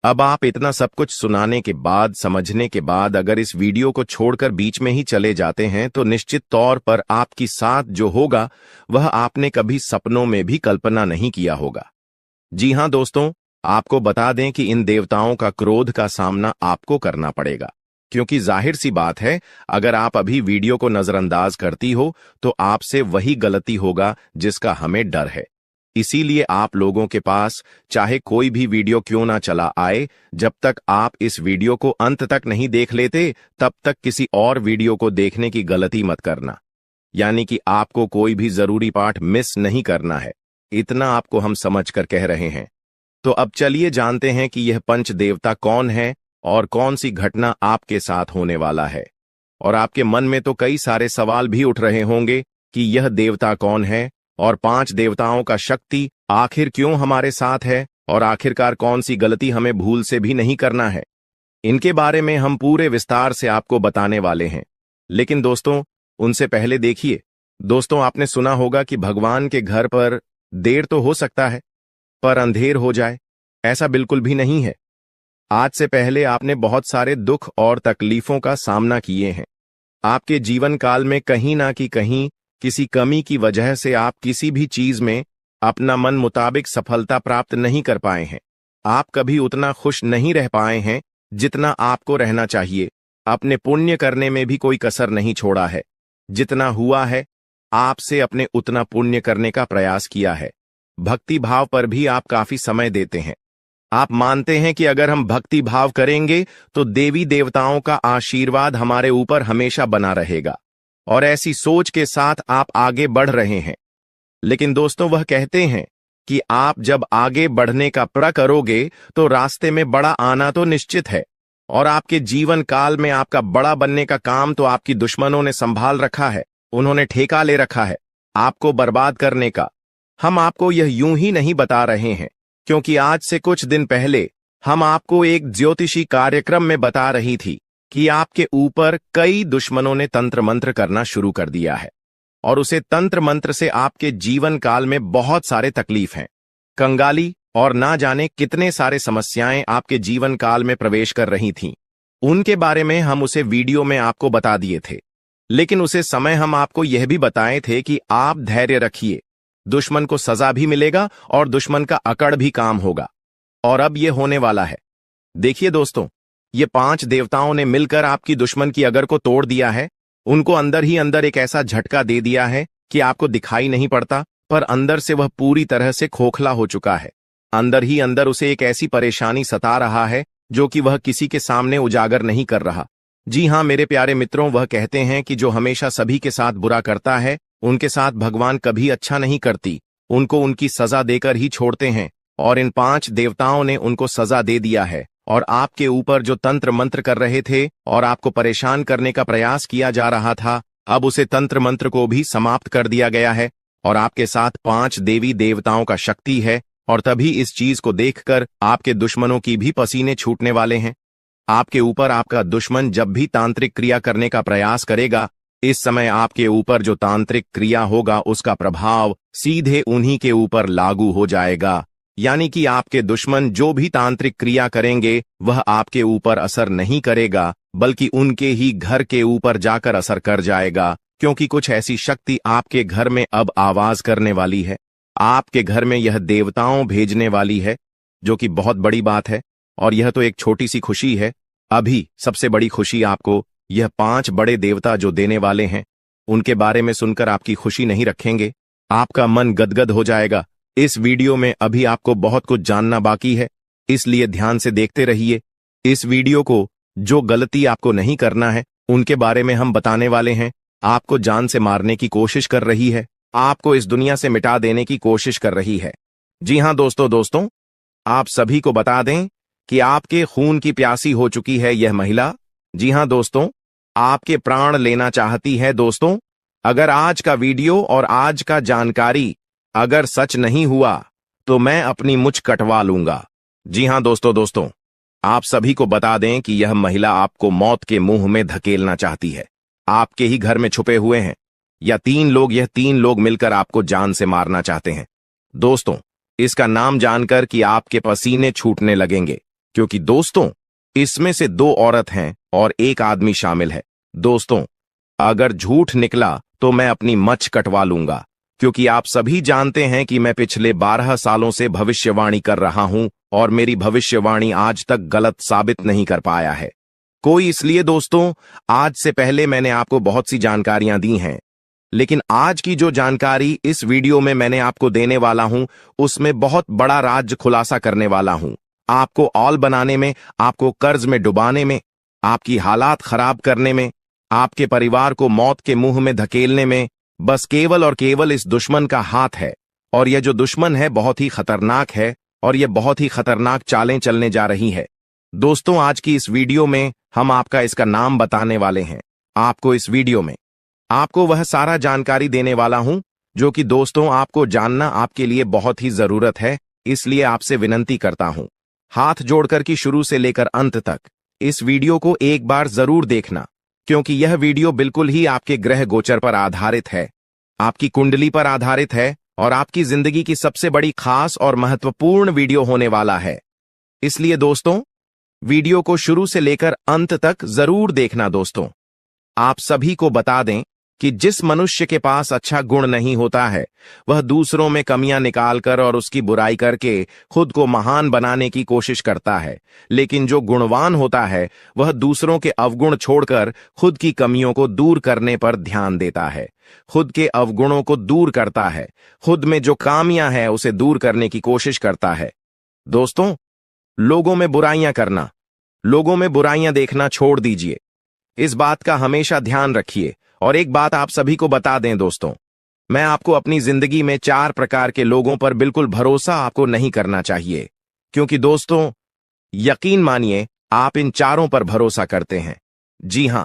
अब आप इतना सब कुछ सुनाने के बाद, समझने के बाद अगर इस वीडियो को छोड़कर बीच में ही चले जाते हैं तो निश्चित तौर पर आपके साथ जो होगा वह आपने कभी सपनों में भी कल्पना नहीं किया होगा। जी हां दोस्तों, आपको बता दें कि इन देवताओं का क्रोध का सामना आपको करना पड़ेगा, क्योंकि जाहिर सी बात है, अगर आप अभी वीडियो को नजरअंदाज करती हो तो आपसे वही गलती होगा जिसका हमें डर है। इसीलिए आप लोगों के पास चाहे कोई भी वीडियो क्यों ना चला आए, जब तक आप इस वीडियो को अंत तक नहीं देख लेते, तब तक किसी और वीडियो को देखने की गलती मत करना। यानी कि आपको कोई भी जरूरी पार्ट मिस नहीं करना है, इतना आपको हम समझ कर कह रहे हैं। तो अब चलिए जानते हैं कि यह पंच देवता कौन है और कौन सी घटना आपके साथ होने वाला है। और आपके मन में तो कई सारे सवाल भी उठ रहे होंगे कि यह देवता कौन है और 5 देवताओं का शक्ति आखिर क्यों हमारे साथ है और आखिरकार कौन सी गलती हमें भूल से भी नहीं करना है। इनके बारे में हम पूरे विस्तार से आपको बताने वाले हैं। लेकिन दोस्तों, उनसे पहले देखिए, दोस्तों आपने सुना होगा कि भगवान के घर पर देर तो हो सकता है पर अंधेर हो जाए, ऐसा बिल्कुल भी नहीं है। आज से पहले आपने बहुत सारे दुख और तकलीफों का सामना किए हैं। आपके जीवन काल में कहीं ना कहीं किसी कमी की वजह से आप किसी भी चीज में अपना मन मुताबिक सफलता प्राप्त नहीं कर पाए हैं। आप कभी उतना खुश नहीं रह पाए हैं जितना आपको रहना चाहिए। अपने पुण्य करने में भी कोई कसर नहीं छोड़ा है। जितना हुआ है आपसे अपने उतना पुण्य करने का प्रयास किया है। भक्ति भाव पर भी आप काफी समय देते हैं। आप मानते हैं कि अगर हम भक्ति भाव करेंगे तो देवी देवताओं का आशीर्वाद हमारे ऊपर हमेशा बना रहेगा, और ऐसी सोच के साथ आप आगे बढ़ रहे हैं। लेकिन दोस्तों, वह कहते हैं कि आप जब आगे बढ़ने का प्रण करोगे तो रास्ते में बड़ा आना तो निश्चित है, और आपके जीवन काल में आपका बड़ा बनने का काम तो आपकी दुश्मनों ने संभाल रखा है। उन्होंने ठेका ले रखा है आपको बर्बाद करने का। हम आपको यह यूं ही नहीं बता रहे हैं, क्योंकि आज से कुछ दिन पहले हम आपको एक ज्योतिषी कार्यक्रम में बता रही थी कि आपके ऊपर कई दुश्मनों ने तंत्र मंत्र करना शुरू कर दिया है, और उसे तंत्र मंत्र से आपके जीवन काल में बहुत सारे तकलीफ हैं, कंगाली और ना जाने कितने सारे समस्याएं आपके जीवन काल में प्रवेश कर रही थीं। उनके बारे में हम उसे वीडियो में आपको बता दिए थे। लेकिन उसे समय हम आपको यह भी बताए थे कि आप धैर्य रखिए, दुश्मन को सजा भी मिलेगा और दुश्मन का अकड़ भी काम होगा। और अब यह होने वाला है। देखिए दोस्तों, ये 5 देवताओं ने मिलकर आपकी दुश्मन की अगर को तोड़ दिया है। उनको अंदर ही अंदर एक ऐसा झटका दे दिया है कि आपको दिखाई नहीं पड़ता, पर अंदर से वह पूरी तरह से खोखला हो चुका है। अंदर ही अंदर उसे एक ऐसी परेशानी सता रहा है जो कि वह किसी के सामने उजागर नहीं कर रहा। जी हां मेरे प्यारे मित्रों, वह कहते हैं कि जो हमेशा सभी के साथ बुरा करता है, उनके साथ भगवान कभी अच्छा नहीं करती, उनको उनकी सजा देकर ही छोड़ते हैं। और इन 5 देवताओं ने उनको सजा दे दिया है, और आपके ऊपर जो तंत्र मंत्र कर रहे थे और आपको परेशान करने का प्रयास किया जा रहा था, अब उसे तंत्र मंत्र को भी समाप्त कर दिया गया है। और आपके साथ 5 देवी देवताओं का शक्ति है, और तभी इस चीज को देखकर आपके दुश्मनों की भी पसीने छूटने वाले हैं। आपके ऊपर आपका दुश्मन जब भी तांत्रिक क्रिया करने का प्रयास करेगा, इस समय आपके ऊपर जो तांत्रिक क्रिया होगा उसका प्रभाव सीधे उन्हीं के ऊपर लागू हो जाएगा। यानी कि आपके दुश्मन जो भी तांत्रिक क्रिया करेंगे वह आपके ऊपर असर नहीं करेगा, बल्कि उनके ही घर के ऊपर जाकर असर कर जाएगा, क्योंकि कुछ ऐसी शक्ति आपके घर में अब आवाज करने वाली है। आपके घर में यह देवताओं भेजने वाली है, जो कि बहुत बड़ी बात है। और यह तो एक छोटी सी खुशी है। अभी सबसे बड़ी खुशी आपको यह 5 बड़े देवता जो देने वाले हैं, उनके बारे में सुनकर आपकी खुशी नहीं रखेंगे, आपका मन गदगद हो जाएगा। इस वीडियो में अभी आपको बहुत कुछ जानना बाकी है, इसलिए ध्यान से देखते रहिए। इस वीडियो को जो गलती आपको नहीं करना है उनके बारे में हम बताने वाले हैं। आपको जान से मारने की कोशिश कर रही है, आपको इस दुनिया से मिटा देने की कोशिश कर रही है। जी हां दोस्तों, आप सभी को बता दें कि आपके खून की प्यासी हो चुकी है यह महिला। जी हां दोस्तों, आपके प्राण लेना चाहती है दोस्तों। अगर आज का वीडियो और आज का जानकारी अगर सच नहीं हुआ तो मैं अपनी मुझ कटवा लूंगा। जी हां दोस्तों, आप सभी को बता दें कि यह महिला आपको मौत के मुंह में धकेलना चाहती है। आपके ही घर में छुपे हुए हैं यह तीन लोग मिलकर आपको जान से मारना चाहते हैं। दोस्तों, इसका नाम जानकर कि आपके पसीने छूटने लगेंगे, क्योंकि दोस्तों इसमें से 2 औरत हैं और 1 आदमी शामिल है। दोस्तों, अगर झूठ निकला तो मैं अपनी मच्छ कटवा लूंगा, क्योंकि आप सभी जानते हैं कि मैं पिछले 12 सालों से भविष्यवाणी कर रहा हूं और मेरी भविष्यवाणी आज तक गलत साबित नहीं कर पाया है कोई। इसलिए दोस्तों, आज से पहले मैंने आपको बहुत सी जानकारियां दी हैं, लेकिन आज की जो जानकारी इस वीडियो में मैंने आपको देने वाला हूं उसमें बहुत बड़ा राज खुलासा करने वाला हूं। आपको ऑल बनाने में, आपको कर्ज में डुबाने में, आपकी हालात खराब करने में, आपके परिवार को मौत के मुंह में धकेलने में बस केवल और केवल इस दुश्मन का हाथ है। और यह जो दुश्मन है बहुत ही खतरनाक है और यह बहुत ही खतरनाक चालें चलने जा रही है। दोस्तों, आज की इस वीडियो में हम आपका इसका नाम बताने वाले हैं। आपको इस वीडियो में आपको वह सारा जानकारी देने वाला हूं जो कि दोस्तों आपको जानना आपके लिए बहुत ही जरूरत है। इसलिए आपसे विनती करता हूं, हाथ जोड़कर कि शुरू से लेकर अंत तक इस वीडियो को एक बार जरूर देखना, क्योंकि यह वीडियो बिल्कुल ही आपके ग्रह गोचर पर आधारित है, आपकी कुंडली पर आधारित है और आपकी जिंदगी की सबसे बड़ी खास और महत्वपूर्ण वीडियो होने वाला है। इसलिए दोस्तों, वीडियो को शुरू से लेकर अंत तक जरूर देखना। दोस्तों, आप सभी को बता दें कि जिस मनुष्य के पास अच्छा गुण नहीं होता है वह दूसरों में कमियां निकालकर और उसकी बुराई करके खुद को महान बनाने की कोशिश करता है, लेकिन जो गुणवान होता है वह दूसरों के अवगुण छोड़कर खुद की कमियों को दूर करने पर ध्यान देता है, खुद के अवगुणों को दूर करता है, खुद में जो खामियां हैं उसे दूर करने की कोशिश करता है। दोस्तों, लोगों में बुराइयां करना, लोगों में बुराइयां देखना छोड़ दीजिए। इस बात का हमेशा ध्यान रखिए। और एक बात आप सभी को बता दें दोस्तों, मैं आपको अपनी जिंदगी में 4 प्रकार के लोगों पर बिल्कुल भरोसा आपको नहीं करना चाहिए, क्योंकि दोस्तों यकीन मानिए आप इन चारों पर भरोसा करते हैं। जी हां,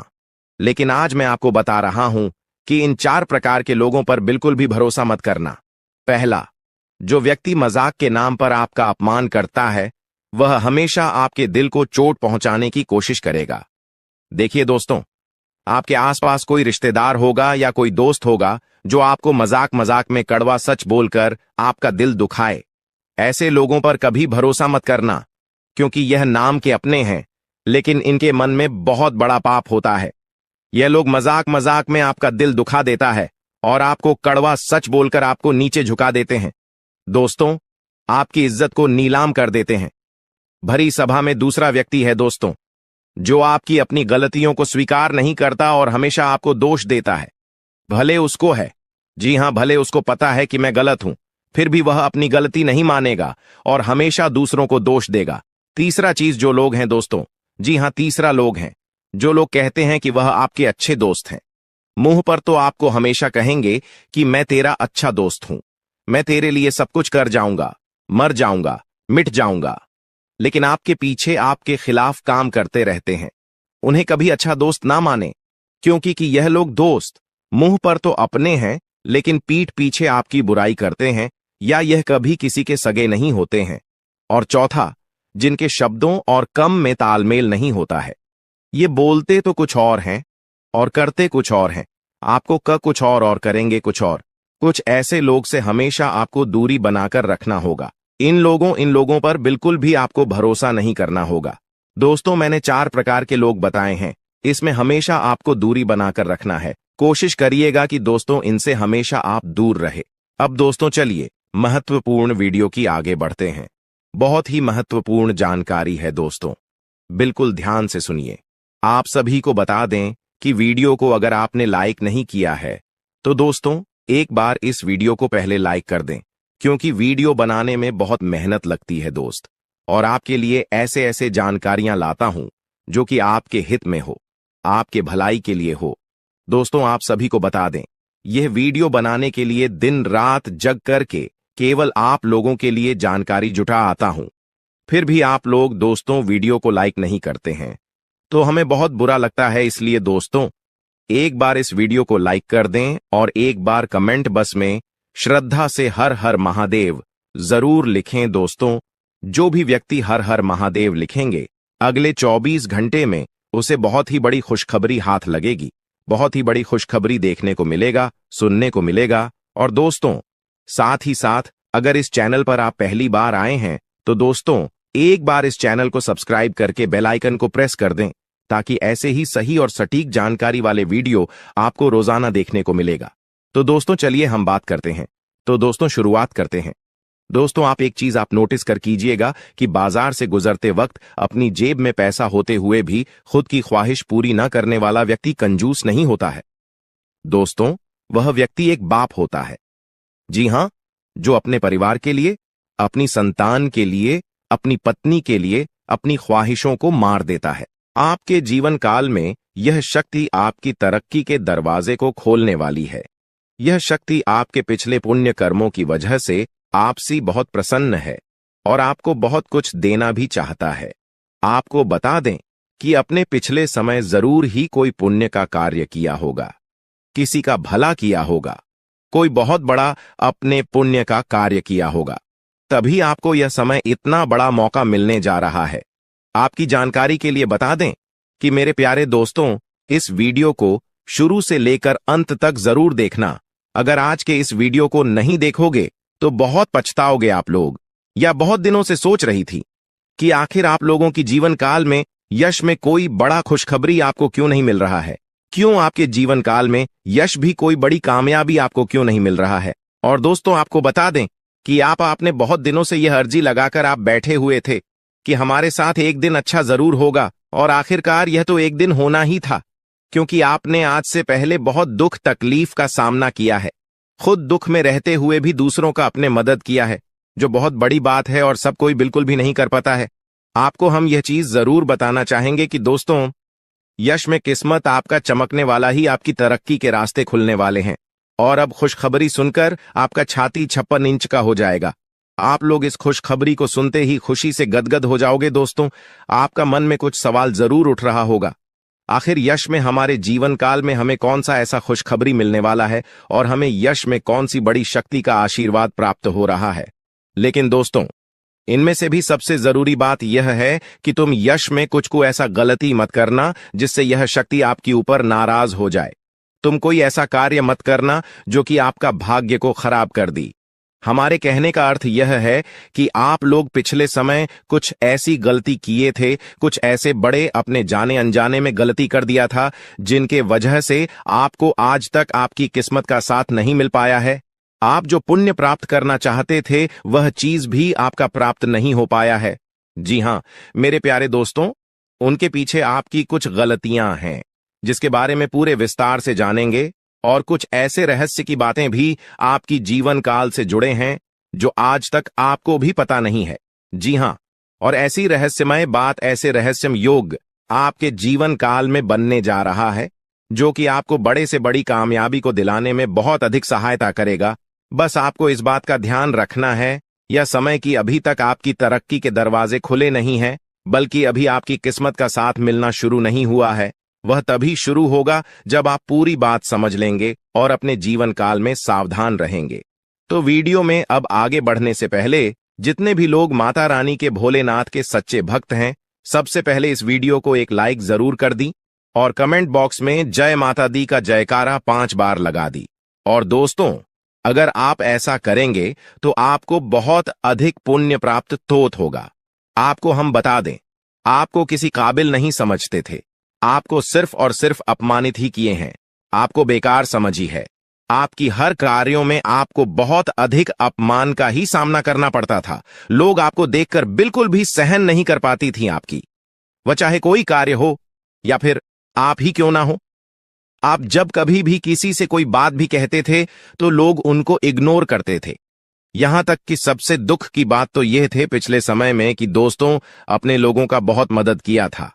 लेकिन आज मैं आपको बता रहा हूं कि इन 4 प्रकार के लोगों पर बिल्कुल भी भरोसा मत करना। पहला, जो व्यक्ति मजाक के नाम पर आपका अपमान करता है वह हमेशा आपके दिल को चोट पहुंचाने की कोशिश करेगा। देखिए दोस्तों, आपके आसपास कोई रिश्तेदार होगा या कोई दोस्त होगा जो आपको मजाक मजाक में कड़वा सच बोलकर आपका दिल दुखाए। ऐसे लोगों पर कभी भरोसा मत करना, क्योंकि यह नाम के अपने हैं लेकिन इनके मन में बहुत बड़ा पाप होता है। यह लोग मजाक मजाक में आपका दिल दुखा देता है और आपको कड़वा सच बोलकर आपको नीचे झुका देते हैं। दोस्तों, आपकी इज्जत को नीलाम कर देते हैं। भरी सभा में दूसरा व्यक्ति है दोस्तों जो आपकी अपनी गलतियों को स्वीकार नहीं करता और हमेशा आपको दोष देता है। भले उसको है, जी हां, भले उसको पता है कि मैं गलत हूं, फिर भी वह अपनी गलती नहीं मानेगा और हमेशा दूसरों को दोष देगा। तीसरा चीज जो लोग हैं दोस्तों, जी हां, तीसरा लोग हैं जो लोग कहते हैं कि वह आपके अच्छे दोस्त हैं। मुंह पर तो आपको हमेशा कहेंगे कि मैं तेरा अच्छा दोस्त हूं, मैं तेरे लिए सब कुछ कर जाऊंगा, मर जाऊंगा, मिट जाऊंगा, लेकिन आपके पीछे आपके खिलाफ काम करते रहते हैं। उन्हें कभी अच्छा दोस्त ना माने, क्योंकि कि यह लोग दोस्त मुंह पर तो अपने हैं लेकिन पीठ पीछे आपकी बुराई करते हैं, या यह कभी किसी के सगे नहीं होते हैं। और चौथा, जिनके शब्दों और कम में तालमेल नहीं होता है। ये बोलते तो कुछ और हैं और करते कुछ और हैं, आपको कुछ और करेंगे कुछ और। कुछ ऐसे लोग से हमेशा आपको दूरी बनाकर रखना होगा। इन लोगों पर बिल्कुल भी आपको भरोसा नहीं करना होगा। दोस्तों, मैंने 4 प्रकार के लोग बताए हैं, इसमें हमेशा आपको दूरी बनाकर रखना है। कोशिश करिएगा कि दोस्तों इनसे हमेशा आप दूर रहे। अब दोस्तों चलिए महत्वपूर्ण वीडियो की आगे बढ़ते हैं। बहुत ही महत्वपूर्ण जानकारी है दोस्तों, बिल्कुल ध्यान से सुनिए। आप सभी को बता दें कि वीडियो को अगर आपने लाइक नहीं किया है तो दोस्तों एक बार इस वीडियो को पहले लाइक कर दें, क्योंकि वीडियो बनाने में बहुत मेहनत लगती है दोस्त, और आपके लिए ऐसे ऐसे जानकारियां लाता हूं जो कि आपके हित में हो, आपके भलाई के लिए हो। दोस्तों, आप सभी को बता दें यह वीडियो बनाने के लिए दिन रात जग करके केवल आप लोगों के लिए जानकारी जुटा आता हूं। फिर भी आप लोग दोस्तों वीडियो को लाइक नहीं करते हैं, तो हमें बहुत बुरा लगता है। इसलिए दोस्तों, एक बार इस वीडियो को लाइक कर दें और एक बार कमेंट बॉक्स में श्रद्धा से हर हर महादेव जरूर लिखें। दोस्तों, जो भी व्यक्ति हर हर महादेव लिखेंगे, अगले 24 घंटे में उसे बहुत ही बड़ी खुशखबरी हाथ लगेगी, बहुत ही बड़ी खुशखबरी देखने को मिलेगा, सुनने को मिलेगा। और दोस्तों, साथ ही साथ अगर इस चैनल पर आप पहली बार आए हैं तो दोस्तों, एक बार इस चैनल को सब्सक्राइब करके बेल आइकन को प्रेस कर दें, ताकि ऐसे ही सही और सटीक जानकारी वाले वीडियो आपको रोजाना देखने को मिलेगा। तो दोस्तों, चलिए हम बात करते हैं। तो दोस्तों, शुरुआत करते हैं। दोस्तों, आप एक चीज आप नोटिस कर कीजिएगा कि बाजार से गुजरते वक्त अपनी जेब में पैसा होते हुए भी खुद की ख्वाहिश पूरी न करने वाला व्यक्ति कंजूस नहीं होता है। दोस्तों, वह व्यक्ति एक बाप होता है। जी हां, जो अपने परिवार के लिए, अपनी संतान के लिए, अपनी पत्नी के लिए अपनी ख्वाहिशों को मार देता है। आपके जीवन काल में यह शक्ति आपकी तरक्की के दरवाजे को खोलने वाली है। यह शक्ति आपके पिछले पुण्य कर्मों की वजह से आपसे बहुत प्रसन्न है और आपको बहुत कुछ देना भी चाहता है। आपको बता दें कि अपने पिछले समय जरूर ही कोई पुण्य का कार्य किया होगा, किसी का भला किया होगा, कोई बहुत बड़ा अपने पुण्य का कार्य किया होगा, तभी आपको यह समय इतना बड़ा मौका मिलने जा रहा है। आपकी जानकारी के लिए बता दें कि मेरे प्यारे दोस्तों, इस वीडियो को शुरू से लेकर अंत तक जरूर देखना। अगर आज के इस वीडियो को नहीं देखोगे तो बहुत पछताओगे आप लोग। या बहुत दिनों से सोच रही थी कि आखिर आप लोगों की जीवन काल में यश में कोई बड़ा खुशखबरी आपको क्यों नहीं मिल रहा है, क्यों आपके जीवन काल में यश भी कोई बड़ी कामयाबी आपको क्यों नहीं मिल रहा है। और दोस्तों, आपको बता दें कि आपने बहुत दिनों से यह अर्जी लगाकर आप बैठे हुए थे कि हमारे साथ एक दिन अच्छा जरूर होगा, और आखिरकार यह तो एक दिन होना ही था, क्योंकि आपने आज से पहले बहुत दुख तकलीफ का सामना किया है। खुद दुख में रहते हुए भी दूसरों का अपने मदद किया है, जो बहुत बड़ी बात है और सब कोई बिल्कुल भी नहीं कर पाता है। आपको हम यह चीज जरूर बताना चाहेंगे कि दोस्तों, यश में किस्मत आपका चमकने वाला ही आपकी तरक्की के रास्ते खुलने वाले हैं। और अब खुशखबरी सुनकर आपका छाती 56 इंच का हो जाएगा। आप लोग इस खुशखबरी को सुनते ही खुशी से गदगद हो जाओगे। दोस्तों, आपका मन में कुछ सवाल जरूर उठ रहा होगा, आखिर यश में हमारे जीवन काल में हमें कौन सा ऐसा खुशखबरी मिलने वाला है और हमें यश में कौन सी बड़ी शक्ति का आशीर्वाद प्राप्त हो रहा है। लेकिन दोस्तों, इनमें से भी सबसे जरूरी बात यह है कि तुम यश में कुछ को ऐसा गलती मत करना जिससे यह शक्ति आपके ऊपर नाराज हो जाए। तुम कोई ऐसा कार्य मत करना जो कि आपका भाग्य को खराब कर दी। हमारे कहने का अर्थ यह है कि आप लोग पिछले समय कुछ ऐसी गलती किए थे, कुछ ऐसे बड़े अपने जाने अनजाने में गलती कर दिया था, जिनके वजह से आपको आज तक आपकी किस्मत का साथ नहीं मिल पाया है। आप जो पुण्य प्राप्त करना चाहते थे, वह चीज भी आपका प्राप्त नहीं हो पाया है। जी हां, मेरे प्यारे दोस्तों, उनके पीछे आपकी कुछ गलतियां हैं, जिसके बारे में पूरे विस्तार से जानेंगे। और कुछ ऐसे रहस्य की बातें भी आपकी जीवन काल से जुड़े हैं जो आज तक आपको भी पता नहीं है। जी हां, और ऐसी रहस्यमय बात, ऐसे रहस्यम योग आपके जीवन काल में बनने जा रहा है, जो कि आपको बड़े से बड़ी कामयाबी को दिलाने में बहुत अधिक सहायता करेगा। बस आपको इस बात का ध्यान रखना है, यह समय की अभी तक आपकी तरक्की के दरवाजे खुले नहीं हैं, बल्कि अभी आपकी किस्मत का साथ मिलना शुरू नहीं हुआ है। वह तभी शुरू होगा जब आप पूरी बात समझ लेंगे और अपने जीवन काल में सावधान रहेंगे। तो वीडियो में अब आगे बढ़ने से पहले जितने भी लोग माता रानी के भोलेनाथ के सच्चे भक्त हैं, सबसे पहले इस वीडियो को एक लाइक जरूर कर दी और कमेंट बॉक्स में जय माता दी का जयकारा 5 बार लगा दी। और दोस्तों, अगर आप ऐसा करेंगे तो आपको बहुत अधिक पुण्य प्राप्त तोत होगा। आपको हम बता दें, आपको किसी काबिल नहीं समझते थे, आपको सिर्फ और सिर्फ अपमानित ही किए हैं, आपको बेकार समझी है। आपकी हर कार्यों में आपको बहुत अधिक अपमान का ही सामना करना पड़ता था। लोग आपको देखकर बिल्कुल भी सहन नहीं कर पाती थी आपकी, वह चाहे कोई कार्य हो या फिर आप ही क्यों ना हो। आप जब कभी भी किसी से कोई बात भी कहते थे तो लोग उनको इग्नोर करते थे। यहां तक कि सबसे दुख की बात तो यह थे पिछले समय में कि दोस्तों, अपने लोगों का बहुत मदद किया था,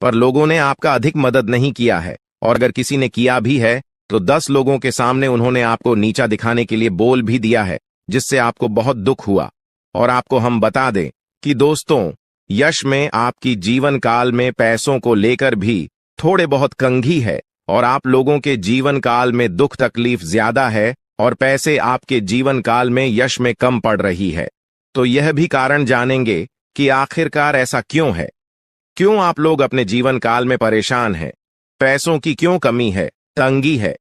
पर लोगों ने आपका अधिक मदद नहीं किया है, और अगर किसी ने किया भी है तो 10 लोगों के सामने उन्होंने आपको नीचा दिखाने के लिए बोल भी दिया है, जिससे आपको बहुत दुख हुआ। और आपको हम बता दें कि दोस्तों, यश में आपकी जीवन काल में पैसों को लेकर भी थोड़े बहुत कंघी है, और आप लोगों के जीवन काल में दुख तकलीफ ज्यादा है और पैसे आपके जीवन काल में यश में कम पड़ रही है। तो यह भी कारण जानेंगे कि आखिरकार ऐसा क्यों है, क्यों आप लोग अपने जीवन काल में परेशान हैं, पैसों की क्यों कमी है, तंगी है,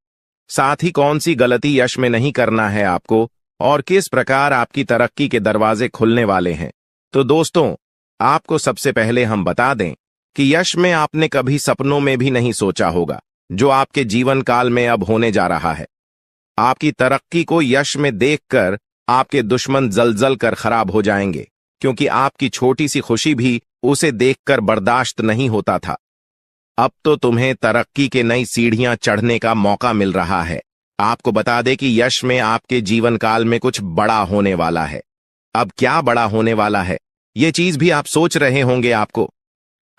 साथ ही कौन सी गलती यश में नहीं करना है आपको, और किस प्रकार आपकी तरक्की के दरवाजे खुलने वाले हैं। तो दोस्तों, आपको सबसे पहले हम बता दें कि यश में आपने कभी सपनों में भी नहीं सोचा होगा जो आपके जीवन काल में अब होने जा रहा है। आपकी तरक्की को यश में देखकर आपके दुश्मन जलजल कर खराब हो जाएंगे, क्योंकि आपकी छोटी सी खुशी भी उसे देखकर बर्दाश्त नहीं होता था। अब तो तुम्हें तरक्की के नई सीढ़ियां चढ़ने का मौका मिल रहा है। आपको बता दें कि यश में आपके जीवन काल में कुछ बड़ा होने वाला है। अब क्या बड़ा होने वाला है, ये चीज भी आप सोच रहे होंगे। आपको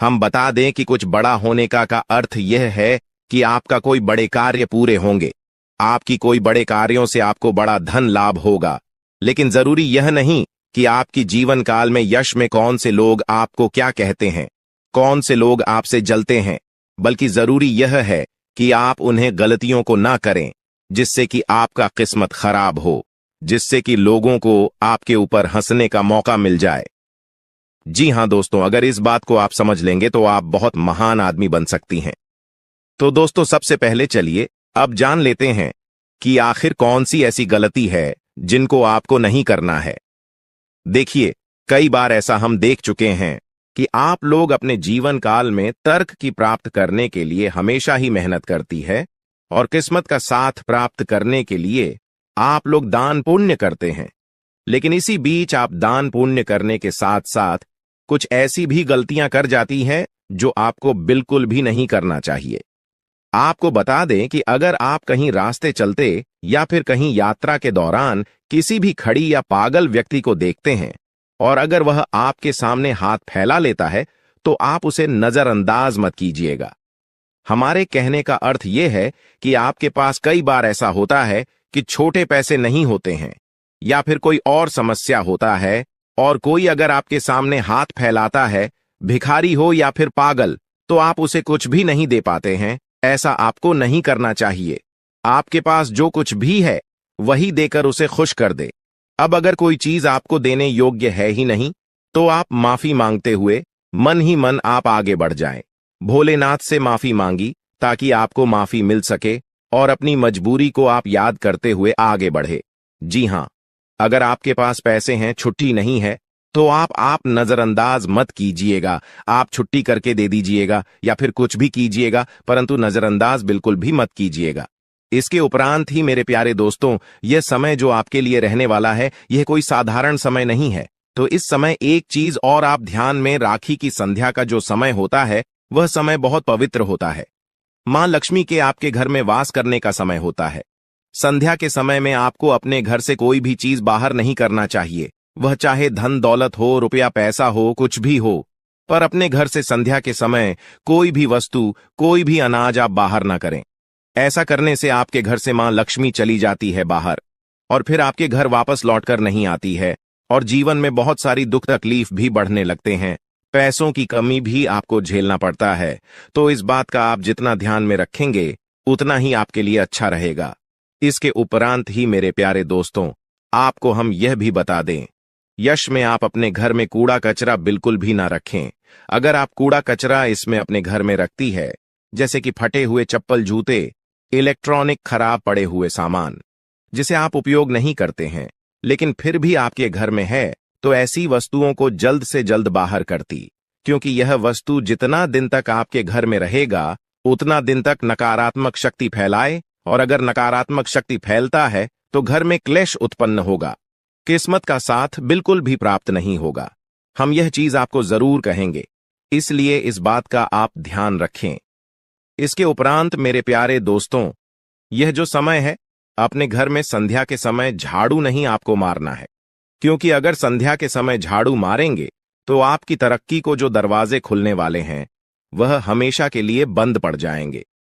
हम बता दें कि कुछ बड़ा होने का अर्थ यह है कि आपका कोई बड़े कार्य पूरे होंगे। आपकी कोई बड़े कार्यों से आपको बड़ा धन लाभ होगा। लेकिन जरूरी यह नहीं कि आपकी जीवन काल में यश में कौन से लोग आपको क्या कहते हैं, कौन से लोग आपसे जलते हैं, बल्कि जरूरी यह है कि आप उन्हें गलतियों को ना करें जिससे कि आपका किस्मत खराब हो, जिससे कि लोगों को आपके ऊपर हंसने का मौका मिल जाए। जी हां दोस्तों, अगर इस बात को आप समझ लेंगे तो आप बहुत महान आदमी बन सकती हैं। तो दोस्तों, सबसे पहले चलिए अब जान लेते हैं कि आखिर कौन सी ऐसी गलती है जिनको आपको नहीं करना है। देखिए, कई बार ऐसा हम देख चुके हैं कि आप लोग अपने जीवन काल में तर्क की प्राप्त करने के लिए हमेशा ही मेहनत करती है, और किस्मत का साथ प्राप्त करने के लिए आप लोग दान पुण्य करते हैं। लेकिन इसी बीच आप दान पुण्य करने के साथ साथ कुछ ऐसी भी गलतियां कर जाती हैं जो आपको बिल्कुल भी नहीं करना चाहिए। आपको बता दें कि अगर आप कहीं रास्ते चलते या फिर कहीं यात्रा के दौरान किसी भी खड़ी या पागल व्यक्ति को देखते हैं, और अगर वह आपके सामने हाथ फैला लेता है, तो आप उसे नजरअंदाज मत कीजिएगा। हमारे कहने का अर्थ यह है कि आपके पास कई बार ऐसा होता है कि छोटे पैसे नहीं होते हैं, या फिर कोई और समस्या होता है, और कोई अगर आपके सामने हाथ फैलाता है, भिखारी हो या फिर पागल, तो आप उसे कुछ भी नहीं दे पाते हैं। ऐसा आपको नहीं करना चाहिए। आपके पास जो कुछ भी है वही देकर उसे खुश कर दे। अब अगर कोई चीज आपको देने योग्य है ही नहीं, तो आप माफी मांगते हुए मन ही मन आप आगे बढ़ जाएं। भोलेनाथ से माफी मांगी ताकि आपको माफी मिल सके, और अपनी मजबूरी को आप याद करते हुए आगे बढ़े। जी हां, अगर आपके पास पैसे हैं, छुट्टी नहीं है, तो आप नजरअंदाज मत कीजिएगा। आप छुट्टी करके दे दीजिएगा या फिर कुछ भी कीजिएगा, परंतु नजरअंदाज बिल्कुल भी मत कीजिएगा। इसके उपरांत ही मेरे प्यारे दोस्तों, यह समय जो आपके लिए रहने वाला है, यह कोई साधारण समय नहीं है। तो इस समय एक चीज और आप ध्यान में, राखी की संध्या का जो समय होता है, वह समय बहुत पवित्र होता है। मां लक्ष्मी के आपके घर में वास करने का समय होता है। संध्या के समय में आपको अपने घर से कोई भी चीज बाहर नहीं करना चाहिए, वह चाहे धन दौलत हो, रुपया पैसा हो, कुछ भी हो, पर अपने घर से संध्या के समय कोई भी वस्तु, कोई भी अनाज आप बाहर ना करें। ऐसा करने से आपके घर से मां लक्ष्मी चली जाती है बाहर, और फिर आपके घर वापस लौटकर नहीं आती है, और जीवन में बहुत सारी दुख तकलीफ भी बढ़ने लगते हैं। पैसों की कमी भी आपको झेलना पड़ता है। तो इस बात का आप जितना ध्यान में रखेंगे, उतना ही आपके लिए अच्छा रहेगा। इसके उपरांत ही मेरे प्यारे दोस्तों, आपको हम यह भी बता दें, यश में आप अपने घर में कूड़ा कचरा बिल्कुल भी ना रखें। अगर आप कूड़ा कचरा इसमें अपने घर में रखती है, जैसे कि फटे हुए चप्पल, जूते, इलेक्ट्रॉनिक खराब पड़े हुए सामान जिसे आप उपयोग नहीं करते हैं, लेकिन फिर भी आपके घर में है, तो ऐसी वस्तुओं को जल्द से जल्द बाहर करती, क्योंकि यह वस्तु जितना दिन तक आपके घर में रहेगा, उतना दिन तक नकारात्मक शक्ति फैलाए, और अगर नकारात्मक शक्ति फैलता है तो घर में क्लेश उत्पन्न होगा, किस्मत का साथ बिल्कुल भी प्राप्त नहीं होगा। हम यह चीज आपको जरूर कहेंगे, इसलिए इस बात का आप ध्यान रखें। इसके उपरांत मेरे प्यारे दोस्तों, यह जो समय है, अपने घर में संध्या के समय झाड़ू नहीं आपको मारना है, क्योंकि अगर संध्या के समय झाड़ू मारेंगे तो आपकी तरक्की को जो दरवाजे खुलने वाले हैं, वह हमेशा के लिए बंद पड़ जाएंगे।